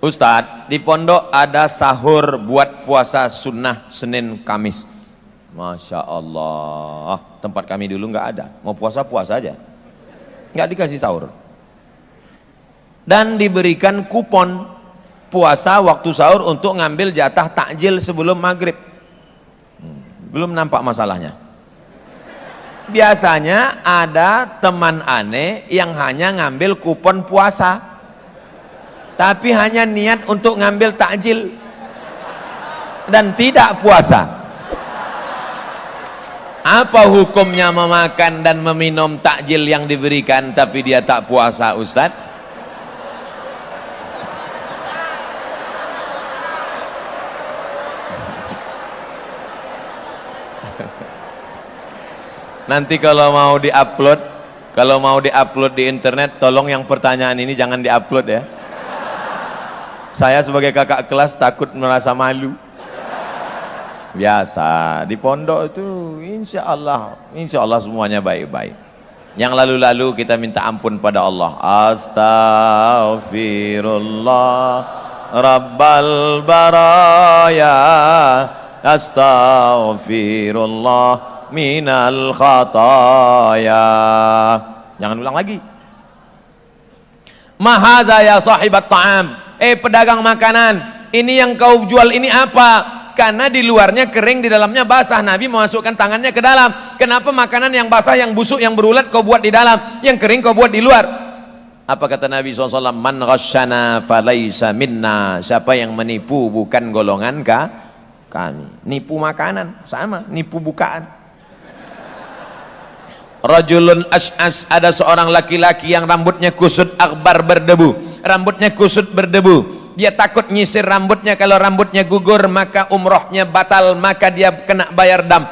Ustadz, di pondok ada sahur buat puasa sunnah Senin Kamis. Masya Allah, tempat kami dulu nggak ada. Mau puasa aja, nggak dikasih sahur. Dan diberikan kupon puasa waktu sahur untuk ngambil jatah takjil sebelum maghrib. Belum nampak masalahnya. Biasanya ada teman aneh yang hanya ngambil kupon puasa, tapi hanya niat untuk ngambil takjil dan tidak puasa. Apa hukumnya memakan dan meminum takjil yang diberikan tapi dia tak puasa, Ustadz? Nanti kalau mau diupload di internet, tolong yang pertanyaan ini jangan diupload ya. Saya sebagai kakak kelas takut merasa malu. Biasa di pondok itu insya Allah semuanya baik-baik. Yang lalu-lalu kita minta ampun pada Allah. Astaghfirullah Rabbal baraya, astaghfirullah minal khataya. Jangan ulang lagi. Mahaza ya sahibat ta'am, pedagang makanan, ini yang kau jual ini apa? Karena di luarnya kering, di dalamnya basah. Nabi memasukkan tangannya ke dalam. Kenapa makanan yang basah, yang busuk, yang berulat kau buat di dalam, yang kering kau buat di luar? Apa kata Nabi SAW? Man ghasyana falaysa minna. Siapa yang menipu bukan golongan kami. Nipu makanan sama, nipu bukaan. Rajulun as'as, ada seorang laki-laki yang rambutnya kusut akbar berdebu. Rambutnya kusut berdebu. Dia takut nyisir rambutnya, kalau rambutnya gugur maka umrohnya batal, maka dia kena bayar dam.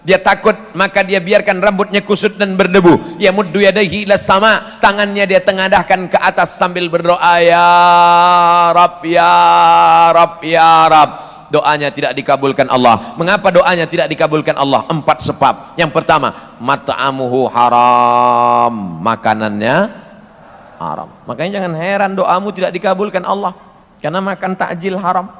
Dia takut, maka dia biarkan rambutnya kusut dan berdebu. Ya muddu yadaihi ila sama, tangannya dia tengadahkan ke atas sambil berdoa, ya Rab, ya Rab, ya Rab. Doanya tidak dikabulkan Allah. Mengapa doanya tidak dikabulkan Allah? 4 sebab. Yang pertama, mat'amuhu haram, makanannya haram. Makanya jangan heran doamu tidak dikabulkan Allah, karena makan takjil haram.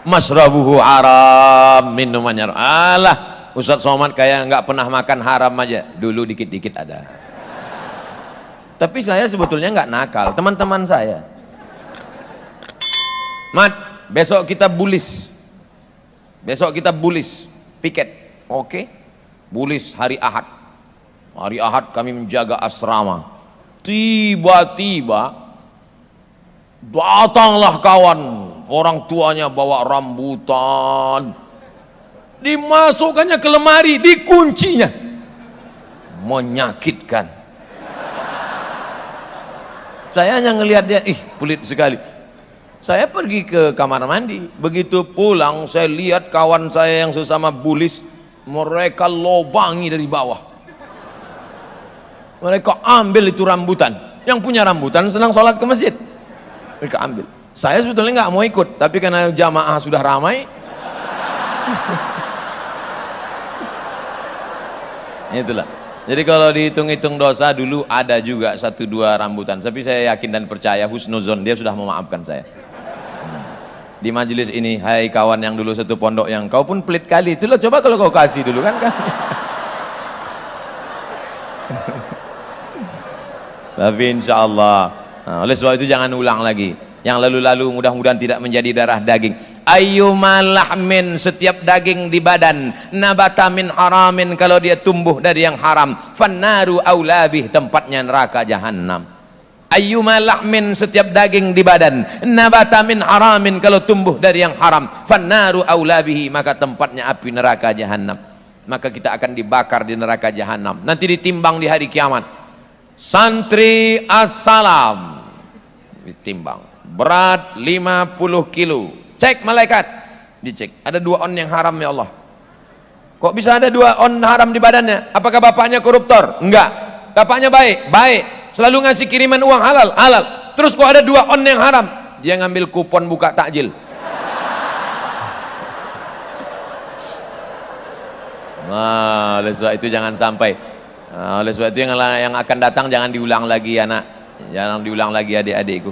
Masrabuhu haram, minumannya haram. Alah, Ustaz Somad kayak nggak pernah makan haram aja. Dulu dikit-dikit ada. Tapi saya sebetulnya nggak nakal, teman-teman saya. Mat, besok kita bulis. Besok kita bulis, piket. Oke? Bulis hari Ahad. Hari Ahad kami menjaga asrama. Tiba-tiba datanglah kawan, orang tuanya bawa rambutan, dimasukkannya ke lemari, dikuncinya. Menyakitkan. Saya hanya ngelihat dia, pelit sekali. Saya pergi ke kamar mandi, begitu pulang saya lihat kawan saya yang sesama bulis, mereka lobangi dari bawah. Mereka ambil itu rambutan. Yang punya rambutan senang sholat ke masjid, mereka ambil. Saya sebetulnya nggak mau ikut, tapi karena jamaah sudah ramai, itulah. Jadi kalau dihitung-hitung dosa, dulu ada juga 1-2 rambutan, tapi saya yakin dan percaya husnuzon, dia sudah memaafkan saya. Di majelis ini, hai kawan yang dulu satu pondok, yang kau pun pelit kali, itulah coba kalau kau kasih dulu kan. Tapi insya Allah, oleh sebab itu jangan ulang lagi. Yang lalu-lalu mudah-mudahan tidak menjadi darah daging. Ayyuma lahmin, setiap daging di badan, nabata min haramin, kalau dia tumbuh dari yang haram, fannaru aulabih, tempatnya neraka jahanam. Ayyuma lahmin, setiap daging di badan, nabata min haramin, kalau tumbuh dari yang haram, fannaru aulabihi, maka tempatnya api neraka jahanam. Maka kita akan dibakar di neraka jahanam. Nanti ditimbang di hari kiamat. Santri assalam ditimbang, berat 50 kilo. Cek malaikat, dicek, ada 2 on yang haram ya Allah. Kok bisa ada 2 on haram di badannya? Apakah bapaknya koruptor? Enggak. Bapaknya baik? Baik. Selalu ngasih kiriman uang halal? Halal. Terus kok ada 2 on yang haram? Dia ngambil kupon buka takjil. Nah, oleh sebab itu jangan sampai. Oleh sebab itu yang akan datang jangan diulang lagi anak, jangan diulang lagi adik-adikku.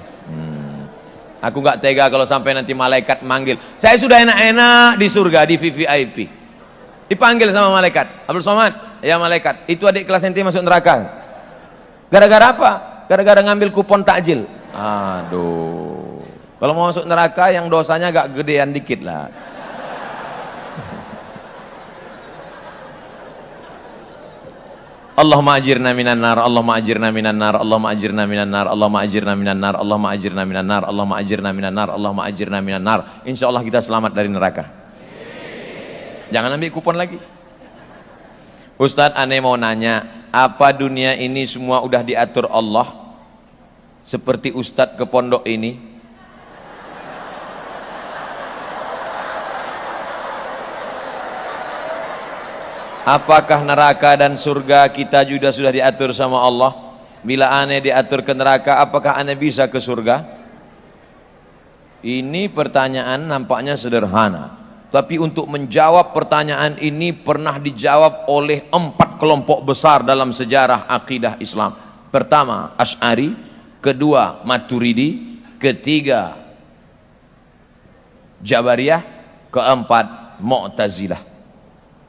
Aku nggak tega kalau sampai nanti malaikat manggil. Saya sudah enak-enak di surga, di VVIP. Dipanggil sama malaikat. Abdul Somad, ya malaikat, itu adik kelas ente masuk neraka. Gara-gara apa? Gara-gara ngambil kupon takjil. Aduh. Kalau mau masuk neraka yang dosanya agak gedean dikit lah. Allahumma ajirna minan nar, Allahumma ajirna minan nar, Allahumma ajirna minan nar, Allahumma ajirna minan nar, Allahumma ajirna minan nar, Allahumma ajirna minan nar, Allahumma ajirna minan nar. Insyaallah kita selamat dari neraka. Jangan ambil kupon lagi. Ustadz, aneh mau nanya, apa dunia ini semua udah diatur Allah? Seperti Ustadz ke pondok ini? Apakah neraka dan surga kita juga sudah diatur sama Allah? Bila aneh diatur ke neraka, apakah aneh bisa ke surga? Ini pertanyaan nampaknya sederhana, tapi untuk menjawab pertanyaan ini pernah dijawab oleh 4 kelompok besar dalam sejarah akidah Islam. Pertama Asy'ari, kedua Maturidi, ketiga Jabariyah, keempat Mu'tazilah.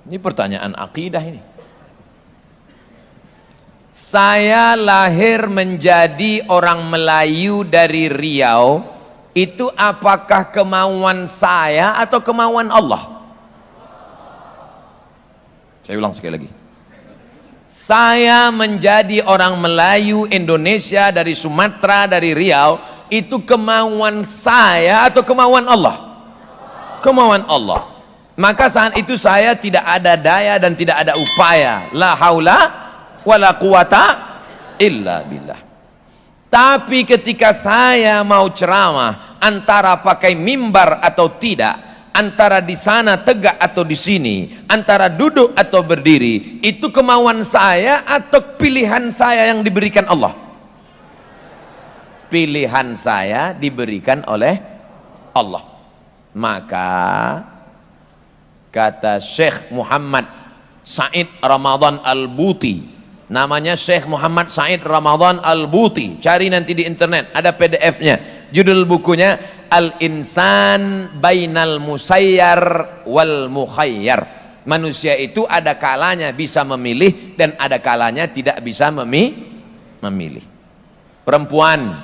Ini pertanyaan akidah ini. Saya lahir menjadi orang Melayu dari Riau, itu apakah kemauan saya atau kemauan Allah? Saya ulang sekali lagi. Saya menjadi orang Melayu Indonesia dari Sumatera, dari Riau, itu kemauan saya atau kemauan Allah? Kemauan Allah. Maka saat itu saya tidak ada daya dan tidak ada upaya, la haula wala quwata illa billah. Tapi ketika saya mau ceramah, antara pakai mimbar atau tidak, antara di sana tegak atau di sini, antara duduk atau berdiri, itu kemauan saya atau pilihan saya yang diberikan Allah? Pilihan saya diberikan oleh Allah. Maka kata Syekh Muhammad Said Ramadan Al-Buti, namanya Syekh Muhammad Said Ramadan Al-Buti, cari nanti di internet, ada PDF-nya. Judul bukunya Al-Insan Bainal Musayyar wal Mukhayyar. Manusia itu ada kalanya bisa memilih dan ada kalanya tidak bisa memilih. Perempuan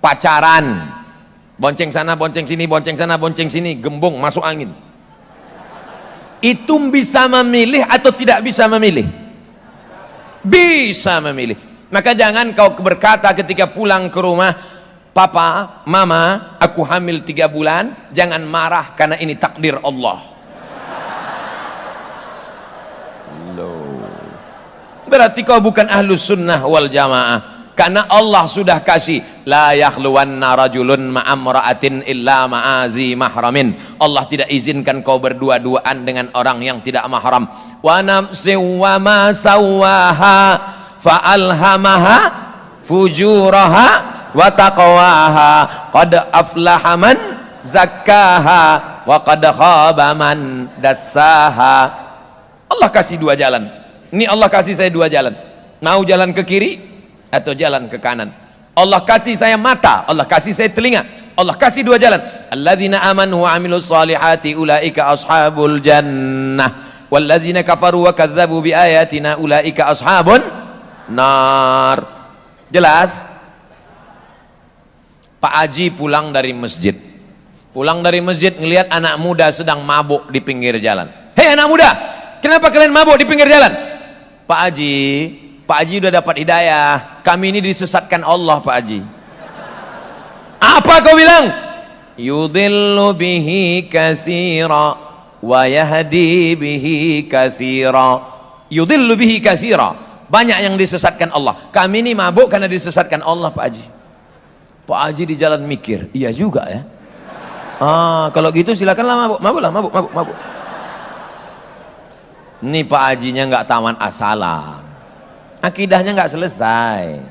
pacaran, bonceng sana bonceng sini, bonceng sana bonceng sini, gembung masuk angin. Itu bisa memilih atau tidak bisa memilih? Bisa memilih. Maka jangan kau berkata ketika pulang ke rumah, papa, mama, aku hamil 3 bulan, jangan marah karena ini takdir Allah. Loh. Berarti kau bukan ahlus sunnah wal jamaah. Karena Allah sudah kasih, la yakhluwanna rajulun ma'amra'atin illa ma'azi mahramin. Allah tidak izinkan kau berdua-duaan dengan orang yang tidak mahram. Wa nafsin wa ma sawwaha fa'alhamaha fujuraha wa taqwaha qad aflaha man zakkaha wa qad khaba man dassaha. Allah kasih 2 jalan. Ini Allah kasih saya 2 jalan. Mau jalan ke kiri atau jalan ke kanan. Allah kasih saya mata, Allah kasih saya telinga, Allah kasih 2 jalan. Alladzina amanu wa amilus solihati ulaika ashabul jannah walladzina kafaru wa kadzabu bi ayatina ulaika ashabun nar. Jelas? Pak Haji pulang dari masjid, ngelihat anak muda sedang mabuk di pinggir jalan. Hei anak muda, kenapa kalian mabuk di pinggir jalan? Pak Haji udah dapat hidayah, kami ini disesatkan Allah Pak Haji. Apa kau bilang? Yudhillu bihi katsira wa yahdi bihi katsira. Yudhillu bihi katsira, banyak yang disesatkan Allah. Kami ini mabuk karena disesatkan Allah Pak Haji. Pak Haji di jalan mikir, iya juga ya. Kalau gitu silakanlah mabuk. Ini Pak Hajinya nggak taman asalam, akidahnya nggak selesai.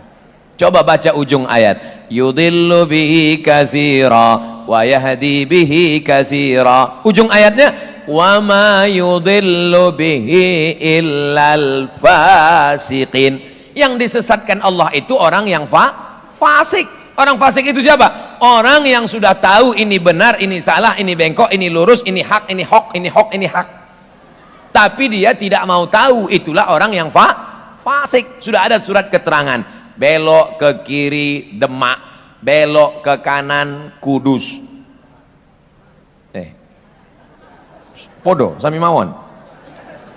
Coba baca ujung ayat, yudhillu bihi katsira wa yahdi bihi katsira. Ujung ayatnya, wa ma yudhillu bihi illal fasiqin. Yang disesatkan Allah itu orang yang fasik. Orang fasik itu siapa? Orang yang sudah tahu ini benar, ini salah, ini bengkok, ini lurus, ini hak, ini hok, ini hok, ini hak, tapi dia tidak mau tahu, itulah orang yang fasik. Sudah ada surat keterangan, belok ke kiri Demak, belok ke kanan Kudus. Podo sami mawon.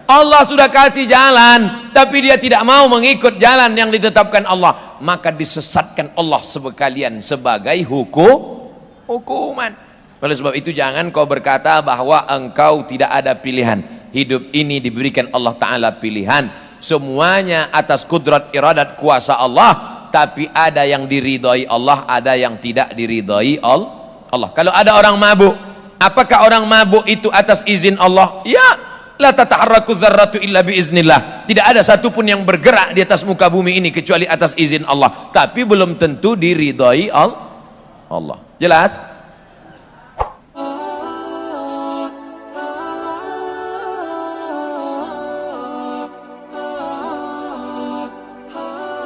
Allah sudah kasih jalan, tapi dia tidak mau mengikut jalan yang ditetapkan Allah, maka disesatkan Allah sekalian sebagai hukuman. Oleh sebab itu jangan kau berkata bahwa engkau tidak ada pilihan. Hidup ini diberikan Allah Ta'ala pilihan, semuanya atas kudrat iradat kuasa Allah, tapi ada yang diridhai Allah, ada yang tidak diridhai Allah. Kalau ada orang mabuk, apakah orang mabuk itu atas izin Allah? Ya. La tataharraku dzarratu illa biiznillah. Tidak ada satupun yang bergerak di atas muka bumi ini kecuali atas izin Allah, tapi belum tentu diridhai Allah. Jelas?